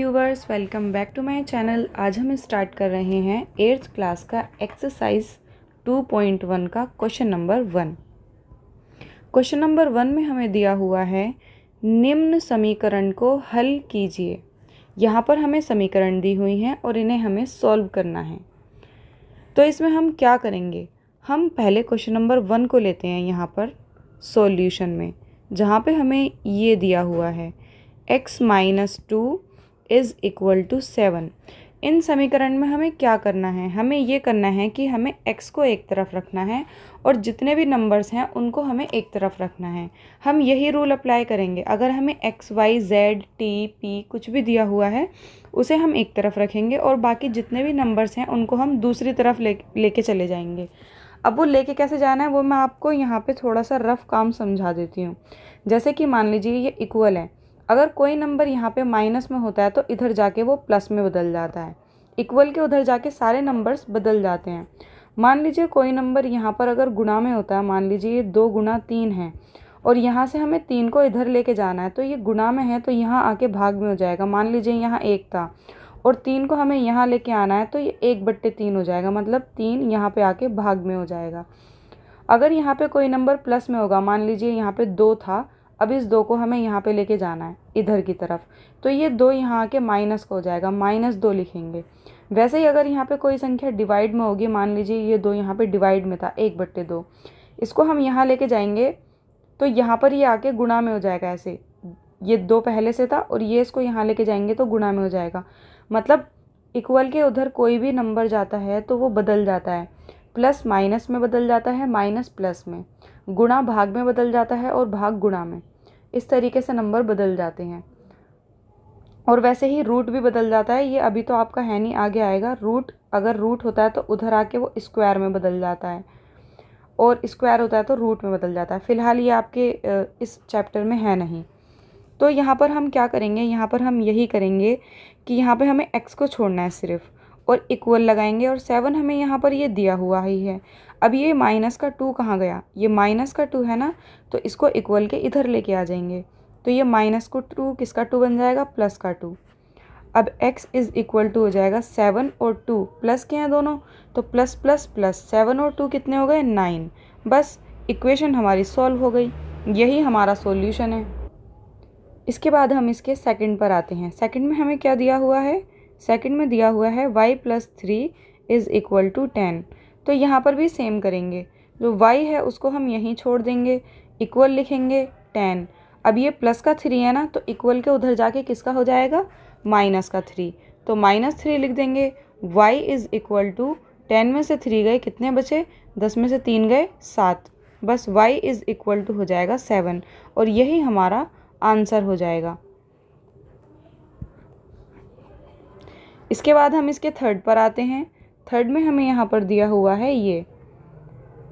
Viewers, welcome back to my channel. आज हम start कर रहे हैं 8th क्लास का एक्सरसाइज 2.1 का क्वेश्चन नंबर 1। क्वेश्चन नंबर 1 में हमें दिया हुआ है निम्न समीकरण को हल कीजिए। यहाँ पर हमें समीकरण दी हुई हैं और इन्हें हमें सॉल्व करना है। तो इसमें हम क्या करेंगे, हम पहले क्वेश्चन नंबर 1 को लेते हैं यहाँ पर सॉल्यूशन में, जहाँ पे हमें ये दिया हुआ है x minus 2 is equal to 7। इन समीकरण में हमें क्या करना है, हमें ये करना है कि हमें x को एक तरफ रखना है और जितने भी नंबर्स हैं उनको हमें एक तरफ रखना है। हम यही रूल अप्लाई करेंगे। अगर हमें x, y, z, t, p कुछ भी दिया हुआ है उसे हम एक तरफ रखेंगे और बाकी जितने भी नंबर्स हैं उनको हम दूसरी तरफ लेके चले जाएंगे। अब वो लेके कैसे जाना है वो मैं आपको यहाँ पे थोड़ा सा रफ काम समझा देती हूँ। जैसे कि मान लीजिए ये इक्वल है, अगर कोई नंबर यहाँ पे माइनस में होता है तो इधर जाके वो प्लस में बदल जाता है। इक्वल के उधर जाके सारे नंबर्स बदल जाते हैं। मान लीजिए कोई नंबर यहाँ पर अगर गुणा में होता है, मान लीजिए ये 2 गुणा 3 है और यहाँ से हमें 3 को इधर लेके जाना है, तो ये गुणा में है तो यहाँ आके भाग में हो जाएगा। मान लीजिए यहाँ 1 था और 3 को हमें यहाँ लेके आना है तो ये 1/3 हो जाएगा, मतलब 3 यहाँ पे आके भाग में हो जाएगा। अगर यहाँ पे कोई नंबर प्लस में होगा, मान लीजिए यहाँ पे 2 था, अब इस 2 को हमें यहाँ पे लेके जाना है इधर की तरफ, तो ये 2 यहाँ आके माइनस का हो जाएगा, -2 लिखेंगे। वैसे ही अगर यहाँ पे कोई संख्या डिवाइड में होगी, मान लीजिए ये 2 यहाँ पे डिवाइड में था 1/2, इसको हम यहाँ लेके जाएंगे तो यहाँ पर ये आके गुणा में हो जाएगा। ऐसे ये 2 पहले से था और ये इसको यहाँ लेके जाएंगे तो गुणा में हो जाएगा। मतलब इक्वल के उधर कोई भी नंबर जाता है तो वो बदल जाता है, प्लस माइनस में बदल जाता है, माइनस प्लस में, गुणा भाग में बदल जाता है और भाग गुणा में। इस तरीके से नंबर बदल जाते हैं। और वैसे ही रूट भी बदल जाता है। ये अभी तो आपका है नहीं, आगे आएगा। रूट अगर रूट होता है तो उधर आके वो स्क्वायर में बदल जाता है और स्क्वायर होता है तो रूट में बदल जाता है। फ़िलहाल ये आपके इस चैप्टर में है नहीं। तो यहाँ पर हम क्या करेंगे, यहाँ पर हम यही करेंगे कि यहाँ पे हमें x को छोड़ना है सिर्फ, और इक्वल लगाएंगे। और 7 हमें यहाँ पर ये दिया हुआ ही है। अब ये माइनस का 2 कहाँ गया, ये माइनस का 2 है ना, तो इसको इक्वल के इधर लेके आ जाएंगे। तो ये माइनस को 2 किसका 2 बन जाएगा, प्लस का 2। अब x इज़ इक्वल टू हो जाएगा 7 और 2 प्लस के हैं दोनों, तो प्लस प्लस प्लस 7 और 2 कितने हो गए, 9। बस इक्वेशन हमारी सॉल्व हो गई। यही हमारा सॉल्यूशन है। इसके बाद हम इसके सेकंड पर आते हैं। सेकंड में हमें क्या दिया हुआ है, सेकंड में दिया हुआ है y + 3 इज़ इक्वल टू 10। तो यहाँ पर भी सेम करेंगे, जो y है उसको हम यहीं छोड़ देंगे, इक्वल लिखेंगे 10। अब ये प्लस का 3 है ना, तो इक्वल के उधर जाके किसका हो जाएगा, माइनस का 3, तो -3 लिख देंगे। y इज़ इक्वल टू 10 में से 3 गए, कितने बचे, 10 में से 3 गए 7। बस y इज़ इक्वल टू हो जाएगा 7 और यही हमारा आंसर हो जाएगा। इसके बाद हम इसके थर्ड पर आते हैं। थर्ड में हमें यहाँ पर दिया हुआ है ये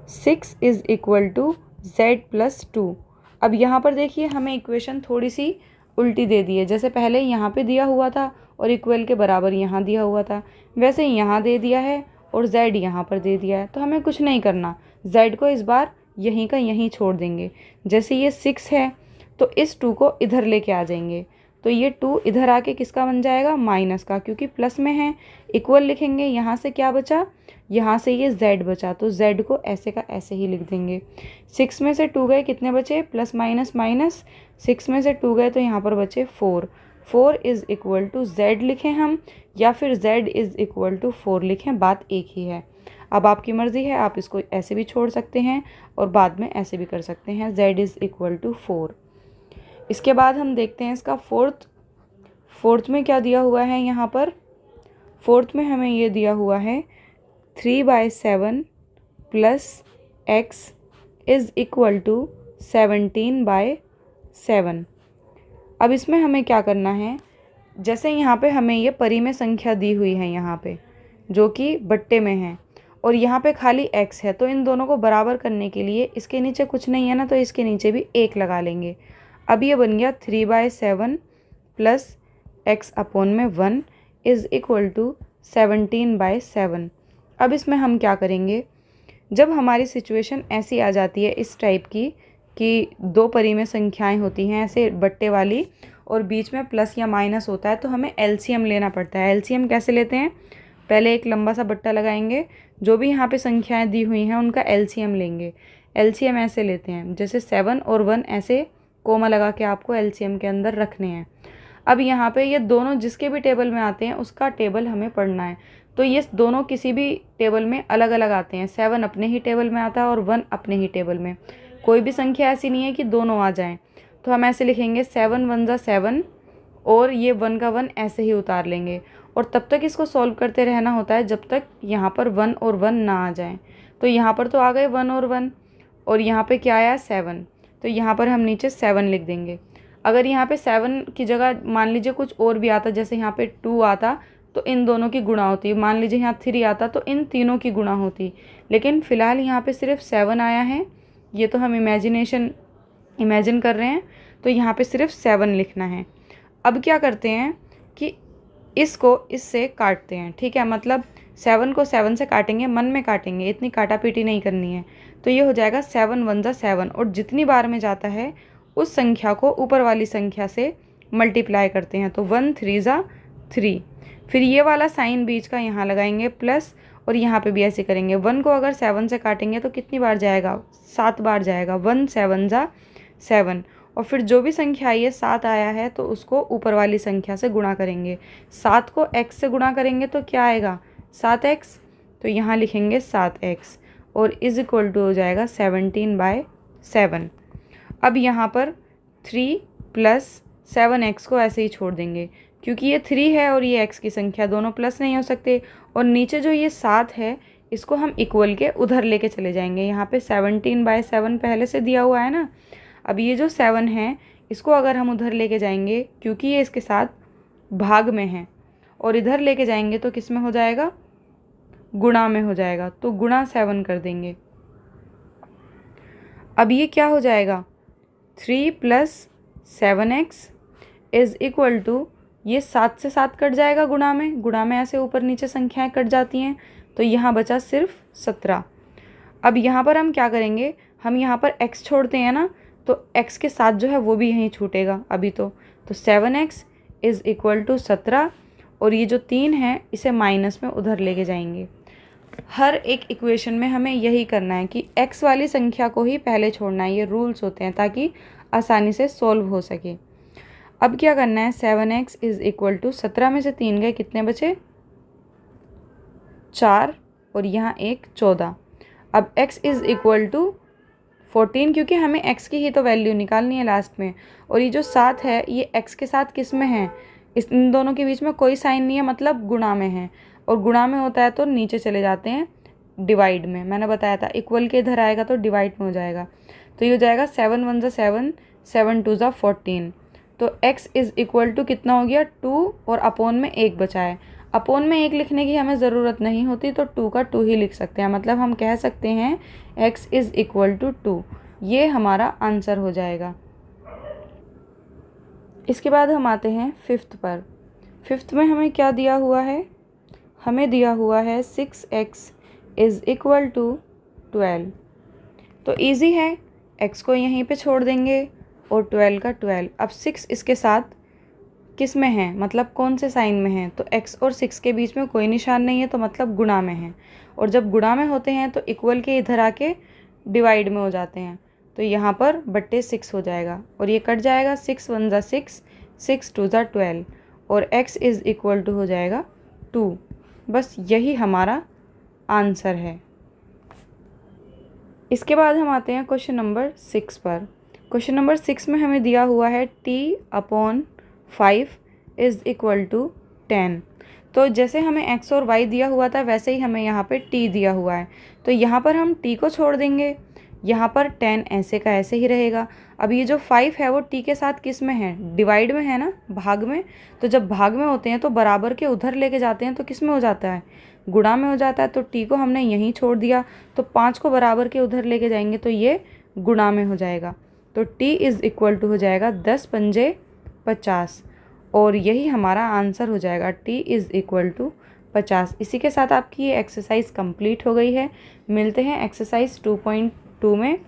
6 इज़ इक्वल टू z + 2। अब यहाँ पर देखिए हमें इक्वेशन थोड़ी सी उल्टी दे दी है। जैसे पहले यहाँ पे दिया हुआ था और इक्वल के बराबर यहाँ दिया हुआ था, वैसे यहाँ दे दिया है और z यहाँ पर दे दिया है। तो हमें कुछ नहीं करना, z को इस बार यहीं का यहीं छोड़ देंगे। जैसे ये 6 है तो इस 2 को इधर लेके आ जाएंगे, तो ये 2 इधर आके किसका बन जाएगा, माइनस का, क्योंकि प्लस में है। इक्वल लिखेंगे, यहाँ से क्या बचा, यहाँ से ये z बचा, तो z को ऐसे का ऐसे ही लिख देंगे। 6 में से 2 गए, कितने बचे, प्लस माइनस माइनस, 6 में से 2 गए तो यहाँ पर बचे 4। 4 इज़ इक्वल टू z लिखें हम, या फिर z इज़ इक्वल टू 4 लिखें, बात एक ही है। अब आपकी मर्ज़ी है, आप इसको ऐसे भी छोड़ सकते हैं और बाद में ऐसे भी कर सकते हैं। z is equal to 4। इसके बाद हम देखते हैं इसका फोर्थ में क्या दिया हुआ है। यहाँ पर फोर्थ में हमें ये दिया हुआ है 3/7 + x इज़ इक्वल टू 17/7। अब इसमें हमें क्या करना है, जैसे यहाँ पे हमें ये परिमेय संख्या दी हुई है यहाँ पे, जो कि बट्टे में है, और यहाँ पे खाली x है, तो इन दोनों को बराबर करने के लिए इसके नीचे कुछ नहीं है ना, तो इसके नीचे भी 1 लगा लेंगे। अब ये बन गया 3/7 + x/1 इज़ इक्वल टू 17/7। अब इसमें हम क्या करेंगे, जब हमारी सिचुएशन ऐसी आ जाती है इस टाइप की कि 2 परिमेय संख्याएं होती हैं ऐसे बट्टे वाली, और बीच में प्लस या माइनस होता है तो हमें एलसीएम लेना पड़ता है। एलसीएम कैसे लेते हैं, पहले एक लंबा सा बट्टा लगाएंगे, जो भी यहाँ पे संख्याएं दी हुई हैं उनका एलसीएम लेंगे। एलसीएम ऐसे लेते हैं जैसे 7 और 1 ऐसे कोमा लगा के आपको एलसीएम के अंदर रखने हैं। अब यहाँ पे ये दोनों जिसके भी टेबल में आते हैं उसका टेबल हमें पढ़ना है। तो ये दोनों किसी भी टेबल में अलग अलग आते हैं। 7 अपने ही टेबल में आता है और 1 अपने ही टेबल में। कोई भी संख्या ऐसी नहीं है कि दोनों आ जाएं। तो हम ऐसे लिखेंगे 7 1 जा 7 और ये 1 का 1 ऐसे ही उतार लेंगे और तब तक इसको सॉल्व करते रहना होता है जब तक यहाँ पर 1 और 1 ना आ जाएं। तो यहाँ पर तो आ गए 1 और 1 और यहाँ पे क्या आया 7, तो यहाँ पर हम नीचे 7 लिख देंगे। अगर यहाँ पे 7 की जगह मान लीजिए कुछ और भी आता, जैसे यहाँ पे 2 आता तो इन दोनों की गुणा होती, मान लीजिए यहाँ 3 आता तो इन तीनों की गुणा होती, लेकिन फ़िलहाल यहाँ पे सिर्फ 7 आया है। ये तो हम इमेजिन कर रहे हैं, तो यहाँ पे सिर्फ 7 लिखना है। अब क्या करते हैं कि इसको इससे काटते हैं, ठीक है, मतलब 7 को 7 से काटेंगे, मन में काटेंगे, इतनी काटा पीटी नहीं करनी है। तो ये हो जाएगा 7 1 जा 7 और जितनी बार में जाता है उस संख्या को ऊपर वाली संख्या से मल्टीप्लाई करते हैं। तो 1 3 जा 3, फिर ये वाला साइन बीच का यहाँ लगाएंगे प्लस, और यहाँ पे भी ऐसे करेंगे। 1 को अगर 7 से काटेंगे तो कितनी बार जाएगा, 7 बार जाएगा। 1 7 जा 7 और फिर जो भी संख्या ये 7 आया है तो उसको ऊपर वाली संख्या से गुणा करेंगे। 7 को x से गुणा करेंगे तो क्या आएगा 7x, तो यहाँ लिखेंगे 7x और इज इक्वल टू हो जाएगा 17/7। अब यहाँ पर 3 + 7x को ऐसे ही छोड़ देंगे क्योंकि ये 3 है और ये x की संख्या, दोनों प्लस नहीं हो सकते। और नीचे जो ये 7 है इसको हम इक्वल के उधर लेके चले जाएंगे। यहाँ पे 17/7 पहले से दिया हुआ है ना। अब ये जो 7 है इसको अगर हम उधर लेके जाएंगे, क्योंकि ये इसके साथ भाग में है, और इधर लेके जाएंगे तो किस में हो जाएगा, गुणा में हो जाएगा। तो गुणा 7 कर देंगे। अब ये क्या हो जाएगा 3 + 7x इज इक्वल टू, ये 7 से 7 कट जाएगा गुणा में ऐसे ऊपर नीचे संख्याएं कट जाती हैं, तो यहाँ बचा सिर्फ 17। अब यहाँ पर हम क्या करेंगे, हम यहाँ पर x छोड़ते हैं ना, तो x के साथ जो है वो भी यहीं छूटेगा अभी तो 7x इज इक्वल टू 17 और ये जो 3 है इसे माइनस में उधर लेके जाएंगे। हर एक इक्वेशन में हमें यही करना है कि x वाली संख्या को ही पहले छोड़ना है। ये रूल्स होते हैं ताकि आसानी से सॉल्व हो सके। अब क्या करना है, 7x इज इक्वल टू 17 में से 3 गए, कितने बचे 4 और यहाँ एक 14। अब x इज इक्वल टू 14 क्योंकि हमें x की ही तो वैल्यू निकालनी है लास्ट में। और ये जो 7 है ये x के साथ किस में है, इन दोनों के बीच में कोई साइन नहीं है, मतलब गुणा में है। और गुणा में होता है तो नीचे चले जाते हैं डिवाइड में। मैंने बताया था इक्वल के इधर आएगा तो डिवाइड में हो जाएगा। तो ये हो जाएगा 7 1 जा 7, 7 2 जा 14। तो x इज़ इक्वल टू कितना हो गया 2 और अपोन में 1 बचा है। अपोन में 1 लिखने की हमें ज़रूरत नहीं होती, तो 2 का 2 ही लिख सकते हैं। मतलब हम कह सकते हैं x इज़ इक्वल टू 2। ये हमारा आंसर हो जाएगा। इसके बाद हम आते हैं 5th पर। 5th में हमें क्या दिया हुआ है, हमें दिया हुआ है 6x इज़ इक्वल टू 12। तो इजी है, x को यहीं पे छोड़ देंगे और 12 का 12। अब 6 इसके साथ किस में है, मतलब कौन से साइन में है, तो x और 6 के बीच में कोई निशान नहीं है, तो मतलब गुणा में है। और जब गुणा में होते हैं तो इक्वल के इधर आके डिवाइड में हो जाते हैं, तो यहाँ पर बट्टे 6 हो जाएगा और ये कट जाएगा। 6 1 जा 6, 6 2 जा 12 और x इज़ इक्वल टू हो जाएगा 2। बस यही हमारा आंसर है। इसके बाद हम आते हैं क्वेश्चन नंबर 6 पर। क्वेश्चन नंबर 6 में हमें दिया हुआ है t/5 इज़ इक्वल टू 10। तो जैसे हमें x और y दिया हुआ था वैसे ही हमें यहाँ पे t दिया हुआ है, तो यहाँ पर हम t को छोड़ देंगे, यहाँ पर 10 ऐसे का ऐसे ही रहेगा। अब ये जो 5 है वो t के साथ किस में है, डिवाइड में है ना, भाग में। तो जब भाग में होते हैं तो बराबर के उधर लेके जाते हैं तो किस में हो जाता है, गुणा में हो जाता है। तो t को हमने यहीं छोड़ दिया, तो 5 को बराबर के उधर लेके जाएंगे तो ये गुणा में हो जाएगा। तो t इज़ इक्वल टू हो जाएगा 10 पंजे 50 और यही हमारा आंसर हो जाएगा, t इज़ इक्वल टू 50। इसी के साथ आपकी ये एक्सरसाइज कंप्लीट हो गई है। मिलते हैं एक्सरसाइज 2.2 में।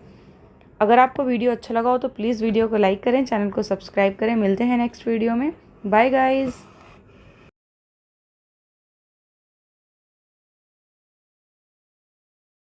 अगर आपको वीडियो अच्छा लगा हो तो प्लीज़ वीडियो को लाइक करें, चैनल को सब्सक्राइब करें। मिलते हैं नेक्स्ट वीडियो में। Bye guys.